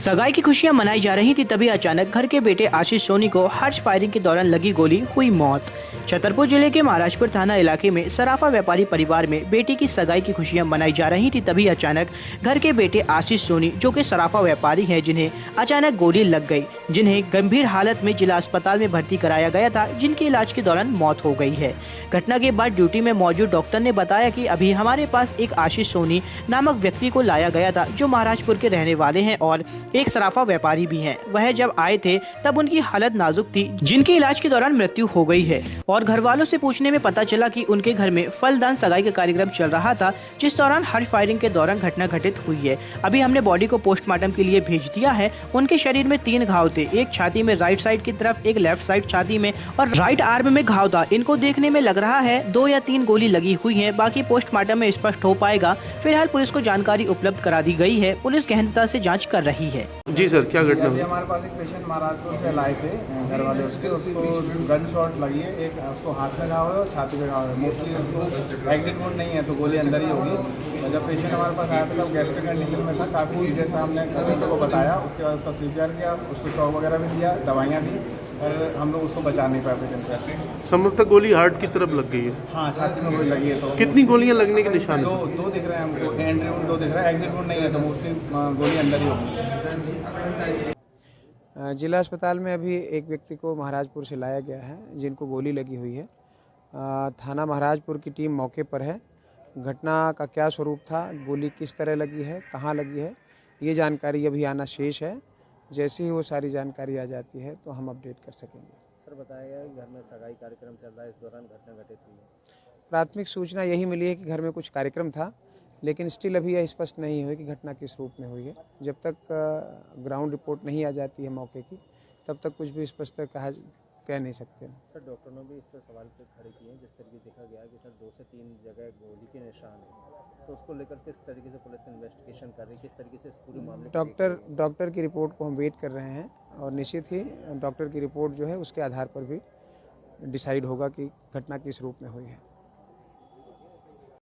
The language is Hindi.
सगाई की खुशियां मनाई जा रही थी, तभी अचानक घर के बेटे आशीष सोनी को हर्ष फायरिंग के दौरान लगी गोली हुई मौत। छतरपुर जिले के महाराजपुर थाना इलाके में सराफा व्यापारी परिवार में बेटी की सगाई की खुशियां मनाई जा रही थी, तभी अचानक घर के बेटे आशीष सोनी, जो कि सराफा व्यापारी हैं, जिन्हें अचानक गोली लग गई, जिन्हें गंभीर हालत में जिला अस्पताल में भर्ती कराया गया था, जिनकी इलाज के दौरान मौत हो गई है। घटना के बाद ड्यूटी में मौजूद डॉक्टर ने बताया कि अभी हमारे पास एक आशीष सोनी नामक व्यक्ति को लाया गया था, जो महाराजपुर के रहने वाले हैं और एक सराफा व्यापारी भी हैं। वह जब आए थे तब उनकी हालत नाजुक थी, जिनकी इलाज के दौरान मृत्यु हो गई है। और घर वालों से पूछने में पता चला कि उनके घर में फलदान सगाई का कार्यक्रम चल रहा था, जिस दौरान हर्ष फायरिंग के दौरान घटना घटित हुई है। अभी हमने बॉडी को पोस्टमार्टम के लिए भेज दिया है। उनके शरीर में 3 घाव थे, एक छाती में राइट साइड की तरफ, एक लेफ्ट साइड छाती में और राइट आर्म में घाव था। इनको देखने में लग रहा है 2 या 3 गोली लगी हुई है। बाकी पोस्टमार्टम में स्पष्ट हो पाएगा। फिलहाल पुलिस को जानकारी उपलब्ध करा दी गई है। पुलिस गहनता से जाँच कर रही है। जी सर, क्या घटना हुई? हमारे पास एक पेशेंट महाराजपुर से लाए थे घर वाले, उसको गन शॉट लगी है, एक उसको हाथ में घाव है और छाती पे घाव है। मोस्टली उसको एग्जिट वोन नहीं है, तो गोली अंदर ही होगी। और जब पेशेंट हमारे पास आया था तब गैस्ट्रिक कंडीशन में था, काफ़ी सीरियस। हमने डॉक्टर को बताया, उसके बाद उसका CPR किया, उसको शॉक वगैरह भी दिया, दवाइयाँ दी, और हम लोग उसको बचा नहीं पाए पेशेंट का। संभवतः गोली हार्ट की तरफ लग गई है। हाँ, छाती में गोली लगी है। तो कितनी गोलियां लगने के निशान हैं? दो दिख रहे हैं हमको, एंट्री वोन 2 दिख रहा है, एग्जिट वोन नहीं है, तो मोस्टली गोली अंदर ही होगी। जिला अस्पताल में अभी एक व्यक्ति को महाराजपुर से लाया गया है, जिनको गोली लगी हुई है। थाना महाराजपुर की टीम मौके पर है। घटना का क्या स्वरूप था, गोली किस तरह लगी है, कहाँ लगी है, ये जानकारी अभी आना शेष है। जैसे ही वो सारी जानकारी आ जाती है तो हम अपडेट कर सकेंगे। सर, बताया गया है घर में सगाई कार्यक्रम चल रहा है, इस दौरान घटना घटित हुई है। प्राथमिक सूचना यही मिली है कि घर में कुछ कार्यक्रम था, लेकिन स्टिल अभी यह स्पष्ट नहीं हुई कि घटना किस रूप में हुई है। जब तक ग्राउंड रिपोर्ट नहीं आ जाती है मौके की, तब तक कुछ भी स्पष्ट कह नहीं सकते। सर, डॉक्टर ने भी इस पर सवाल खड़े किए हैं, जिस तरीके देखा गया कि सर 2 से 3 जगह गोली के निशान है, तो उसको लेकर किस तरीके से पुलिस इन्वेस्टिगेशन कर रही है, किस तरीके से इस पूरे मामले डॉक्टर की रिपोर्ट को हम वेट कर रहे हैं, और निश्चित ही डॉक्टर की रिपोर्ट जो है उसके आधार पर भी डिसाइड होगा कि घटना किस रूप में हुई है।